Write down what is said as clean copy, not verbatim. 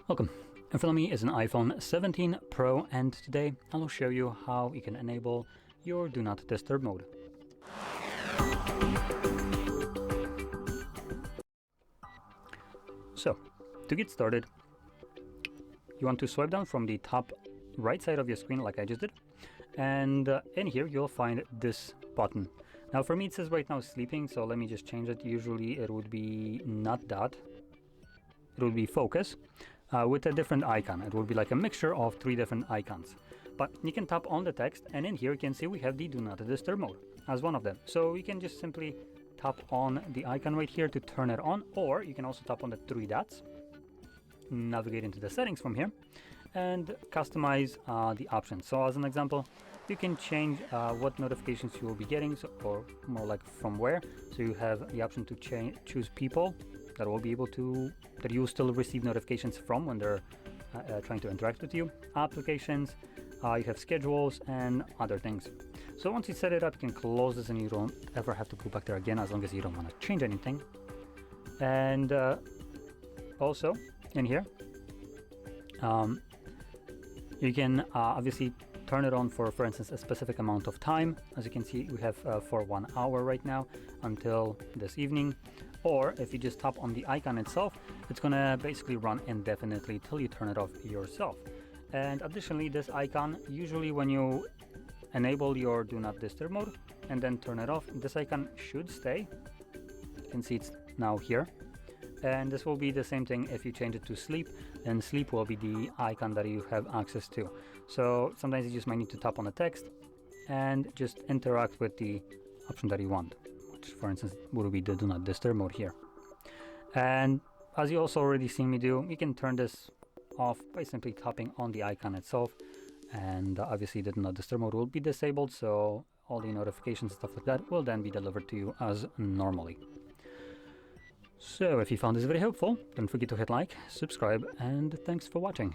Welcome. In front of me is an iPhone 17 Pro, and today I will show you how you can enable your Do Not Disturb mode. So, to get started, you want to swipe down from the top right side of your screen like I just did, and in here you'll find this button. Now for me it says right now sleeping, so let me just change it. Usually it would be not that, it would be focus. With a different icon. It will be like a mixture of 3 different icons. But you can tap on the text, and in here you can see we have the Do Not Disturb mode as one of them. So you can just simply tap on the icon right here to turn it on, or you can also tap on the 3 dots, navigate into the settings from here, and customize the options. So as an example, you can change what notifications you will be getting, or more like from where. So you have the option to choose people that will be able to, that you will still receive notifications from when they're trying to interact with you, applications, you have schedules and other things. So once you set it up, you can close this and you don't ever have to go back there again, as long as you don't want to change anything. And also in here, you can obviously turn it on for instance, a specific amount of time. As you can see, we have for 1 hour right now until this evening. Or if you just tap on the icon itself, it's gonna basically run indefinitely till you turn it off yourself. And additionally, this icon, usually when you enable your Do Not Disturb mode and then turn it off, this icon should stay. You can see it's now here. And this will be the same thing if you change it to sleep, and sleep will be the icon that you have access to. So sometimes you just might need to tap on the text and just interact with the option that you want, which for instance would be the Do Not Disturb mode here. And as you also already seen me do, you can turn this off by simply tapping on the icon itself, and obviously the Do Not Disturb mode will be disabled, so all the notifications and stuff like that will then be delivered to you as normally. So if you found this very helpful, don't forget to hit like, subscribe, and thanks for watching.